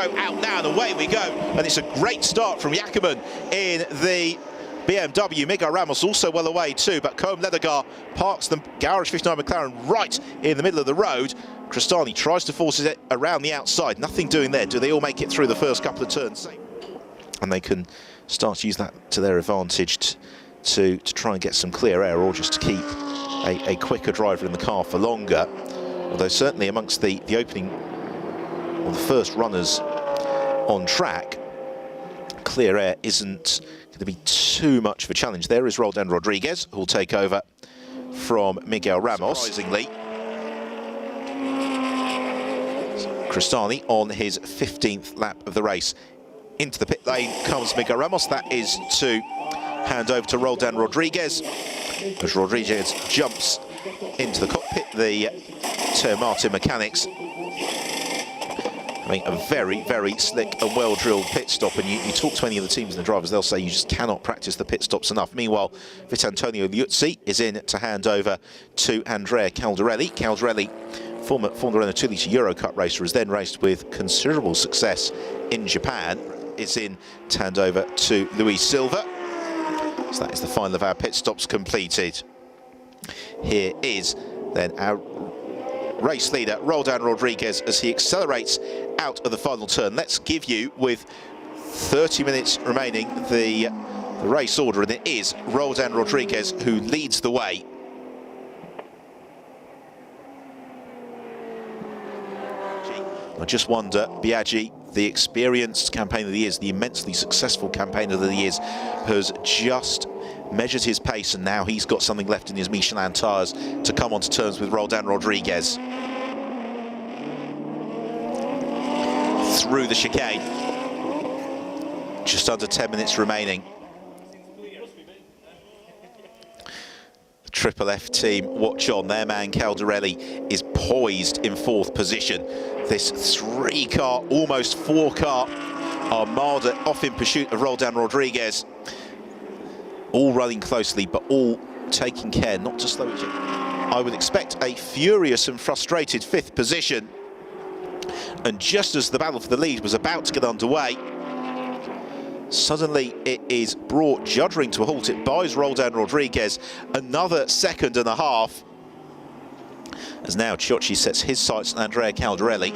go out now, and away we go. And it's a great start from Jakob in the BMW. Miguel Ramos also well away too, but Cohen Leathergar parks the Garage 59 McLaren right in the middle of the road. Cristani tries to force it around the outside. Nothing doing there. Do they all make it through the first couple of turns? And they can start to use that to their advantage to try and get some clear air, or just to keep a quicker driver in the car for longer. Although certainly amongst the opening, or the first runners on track, clear air isn't going to be too much of a challenge. There is Roldan Rodriguez, who will take over from Miguel Ramos. Surprisingly, Cristani on his 15th lap of the race. Into the pit lane comes Miguel Ramos. That is to hand over to Roldan Rodriguez, as Rodriguez jumps into the cockpit. The Tercer Martin mechanics having a very, very slick and well-drilled pit stop, and you talk to any of the teams and the drivers, they'll say you just cannot practice the pit stops enough. Meanwhile, Vitantonio Liuzzi is in to hand over to Andrea Caldarelli. Caldarelli, former Formula Renault 2-litre Euro Cup racer, has then raced with considerable success in Japan, is in to hand over to Luis Silva. So that is the final of our pit stops completed. Here is then our race leader, Roldan Rodriguez, as he accelerates out of the final turn. Let's give you, with 30 minutes remaining, the race order, and it is Roldan Rodriguez who leads the way. I just wonder, Biaggi, the experienced campaigner of the years, the immensely successful campaigner of the years, has just measured his pace, and now he's got something left in his Michelin tyres to come onto terms with Roldan Rodriguez. Through the chicane. Just under 10 minutes remaining. The Triple F team watch on. Their man Caldarelli is poised in 4th position. This 3-car, almost 4-car armada off in pursuit of Roldan Rodriguez. All running closely, but all taking care not to slow it down. I would expect a furious and frustrated 5th position. And just as the battle for the lead was about to get underway, suddenly it is brought juddering to a halt. It buys Roldan Rodriguez another 1.5 seconds. As now Ciocci sets his sights on Andrea Caldarelli.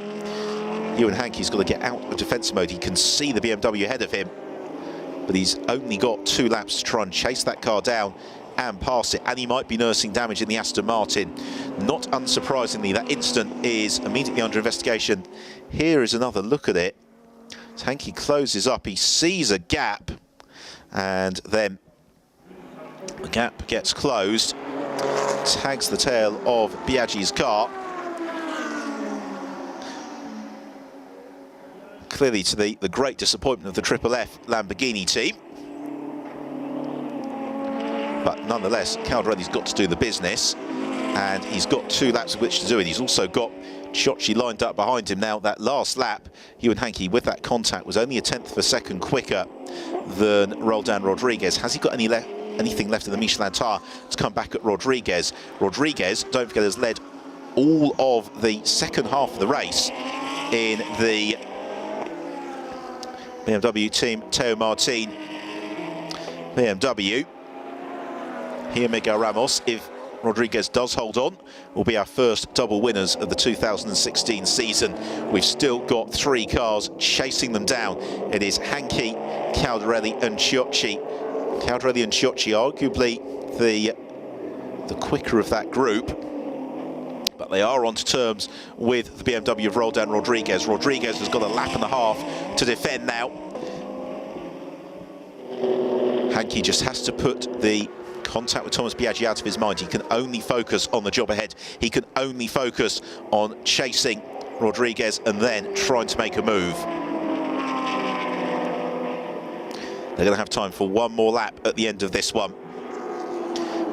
Ewan Hankey's got to get out of defence mode. He can see the BMW ahead of him, but he's only got 2 laps to try and chase that car down and pass it, and he might be nursing damage in the Aston Martin. Not unsurprisingly, that incident is immediately under investigation. Here is another look at it. As Hankey closes up, he sees a gap, and then the gap gets closed, tags the tail of Biaggi's car. Clearly to the great disappointment of the Triple F Lamborghini team. But nonetheless, Caldarelli's got to do the business, and he's got 2 laps of which to do it. He's also got Ciocci lined up behind him. Now, that last lap, Ewan Hankey, with that contact, was only 1/10 of a second quicker than Roldan Rodriguez. Has he got anything left in the Michelin tyre to come back at Rodriguez? Rodriguez, don't forget, has led all of the second half of the race in the BMW team Tercer Martin BMW. Here Miguel Ramos, if Rodriguez does hold on, will be our first double winners of the 2016 season. We've still got 3 cars chasing them down. It is Hankey, Caldarelli and Ciocci. Caldarelli and Ciocci arguably the quicker of that group, but they are on terms with the BMW of Roldan Rodriguez. Rodriguez has got 1.5 laps to defend now. Hankey just has to put the contact with Thomas Biaggi out of his mind. He can only focus on the job ahead. He can only focus on chasing Rodriguez and then trying to make a move. They're going to have time for 1 more lap at the end of this one.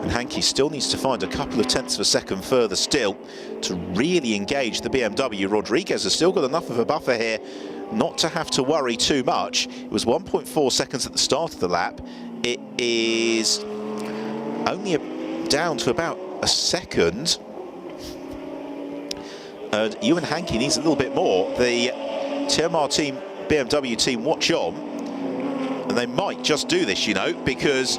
And Hankey still needs to find a couple of 1/10 of a second further still to really engage the BMW. Rodriguez has still got enough of a buffer here not to have to worry too much. It was 1.4 seconds at the start of the lap. It is only down to about a second. And Ewan Hankey needs a little bit more. The TMR team, BMW team, watch on. And they might just do this, you know, because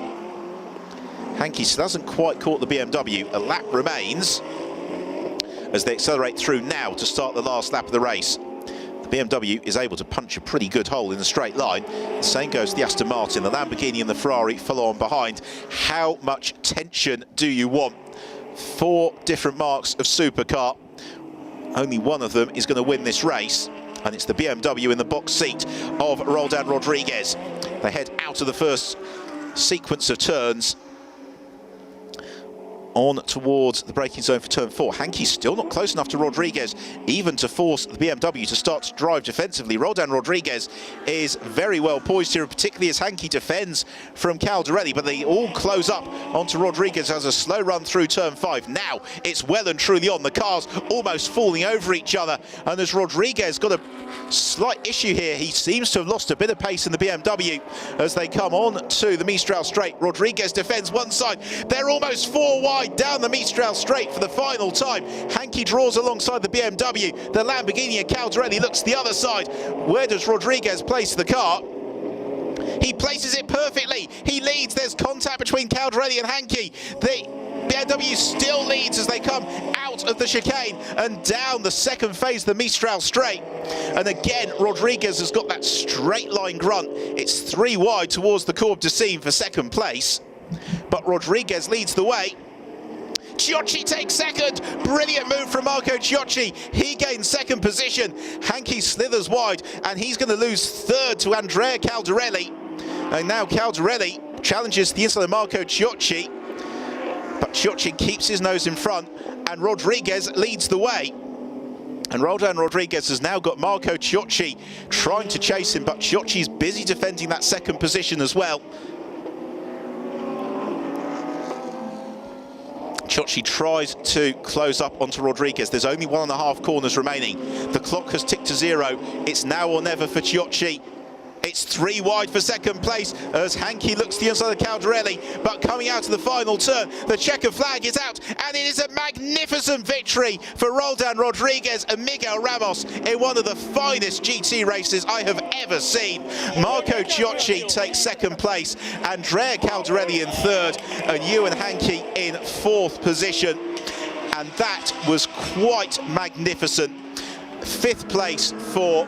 Hankey still hasn't quite caught the BMW. A lap remains as they accelerate through now to start the last lap of the race. The BMW is able to punch a pretty good hole in the straight line. The same goes to the Aston Martin. The Lamborghini and the Ferrari follow on behind. How much tension do you want? 4 different marks of supercar. Only one of them is going to win this race, and it's the BMW in the box seat of Roldan Rodriguez. They head out of the first sequence of turns on towards the braking zone for turn 4. Hankey's still not close enough to Rodriguez even to force the BMW to start to drive defensively. Roldan Rodriguez is very well poised here, particularly as Hankey defends from Caldarelli, but they all close up onto Rodriguez as a slow run through turn 5. Now it's well and truly on. The cars almost falling over each other, and as Rodriguez got a slight issue here, he seems to have lost a bit of pace in the BMW as they come on to the Mistral straight. Rodriguez defends one side. They're almost 4 wide down the Mistral straight for the final time. Hankey draws alongside the BMW. The Lamborghini and Caldarelli looks the other side. Where does Rodriguez place the car? He places it perfectly. He leads. There's contact between Caldarelli and Hankey. The BMW still leads as they come out of the chicane and down the second phase of the Mistral straight. And again, Rodriguez has got that straight line grunt. It's 3 wide towards the Courbe de Seine for second place, but Rodriguez leads the way. Chiocci takes second. Brilliant move from Marco Chiocci. He gains second position. Hankey slithers wide, and he's going to lose third to Andrea Caldarelli. And now Caldarelli challenges the inside of Marco Chiocci, but Chiocci keeps his nose in front, and Rodriguez leads the way. And Roldan Rodriguez has now got Marco Chiocci trying to chase him, but Chiocci's busy defending that second position as well. Chiocci tries to close up onto Rodriguez. There's only 1.5 corners remaining. The clock has ticked to 0. It's now or never for Chiocci. It's 3 wide for second place as Hankey looks to the inside of Caldarelli, but coming out of the final turn, the checker flag is out, and it is a magnificent victory for Roldan Rodriguez and Miguel Ramos in one of the finest GT races I have ever seen. Marco Chiocci takes second place, Andrea Caldarelli in third, and Ewan Hankey in 4th position. And that was quite magnificent. 5th place for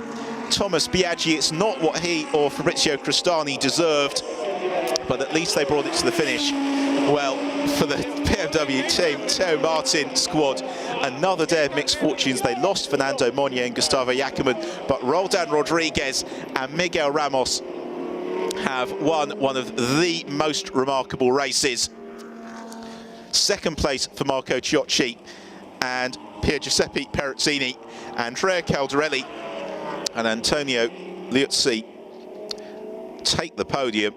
Thomas Biaggi. It's not what he or Fabrizio Cristani deserved, but at least they brought it to the finish. Well, for the BMW team, Teo Martin squad, another day of mixed fortunes. They lost Fernando Monnier and Gustavo Jacquemin, but Roldan Rodriguez and Miguel Ramos have won one of the most remarkable races. Second place for Marco Chiocci and Pier Giuseppe Perezzini, Andrea Caldarelli and Antonio Liuzzi take the podium,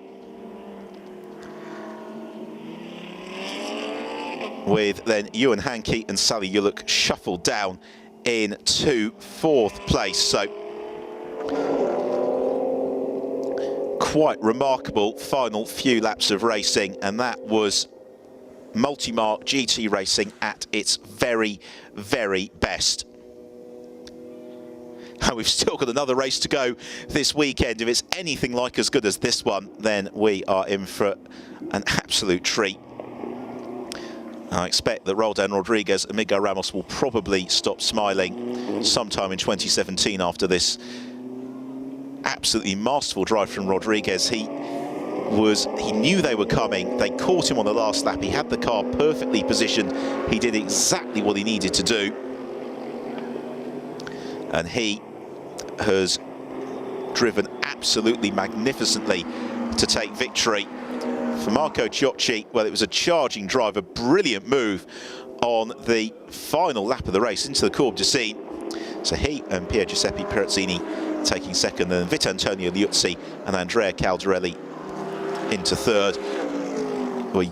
with then Ewan Hankey and Sally Yuluk shuffled down into 4th place. So quite remarkable final few laps of racing, and that was multi-mark GT racing at its very, very best. And we've still got another race to go this weekend. If it's anything like as good as this one, then we are in for an absolute treat. I expect that Roldan Rodriguez and Miguel Ramos will probably stop smiling sometime in 2017 after this absolutely masterful drive from Rodriguez. He knew they were coming. They caught him on the last lap. He had the car perfectly positioned. He did exactly what he needed to do. And he has driven absolutely magnificently to take victory. For Marco Chiocci, well, it was a charging drive, a brilliant move on the final lap of the race into the Courbe de Seine. So he and Pier Giuseppe Perezzini taking second, and Vitantonio Liuzzi and Andrea Caldarelli into third. We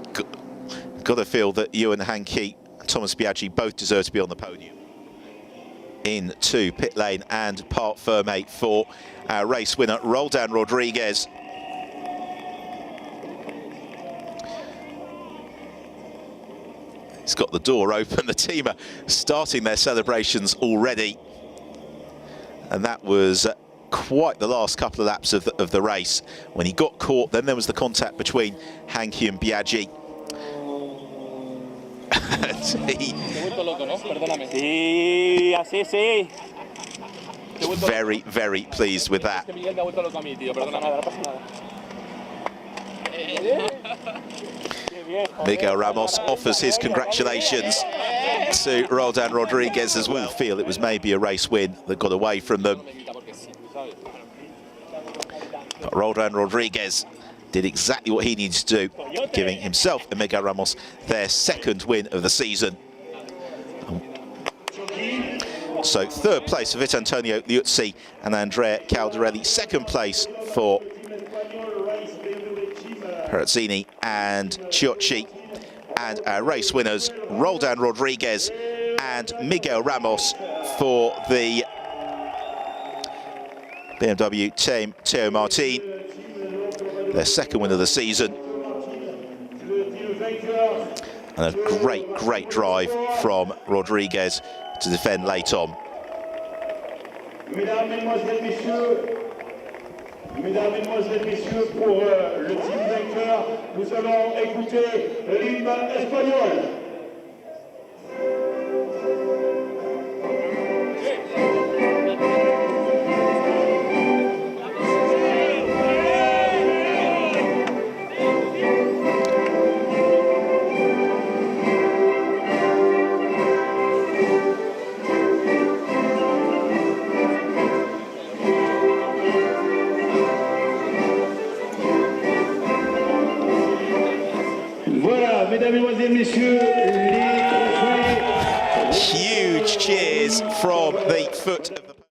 got to feel that Ewan Hankey and Thomas Biaggi both deserve to be on the podium. Into pit lane and part ferme for our race winner, Roldan Rodriguez. He's got the door open. The team are starting their celebrations already And that was quite the last couple of laps of the race. When he got caught, then there was the contact between Hankey and Biaggi. Very, very pleased with that. Miguel Ramos offers his congratulations to Roldan Rodriguez as well. Feel it was maybe a race win that got away from them. But Roldan Rodriguez did exactly what he needed to do, giving himself and Miguel Ramos their second win of the season. So third place for Vitantonio Liuzzi and Andrea Caldarelli. Second place for Perazzini and Chiocci. And our race winners, Roldan Rodriguez and Miguel Ramos for the BMW team Teo Martin. Their second win of the season. And a great, great drive from Rodriguez to defend late on. Mesdames, Mesdemoiselles, Messieurs, pour le team vainqueur, nous allons écouter l'hymne espagnol. Voilà, mesdames, mesdemoiselles, messieurs, les... Huge cheers from the foot of the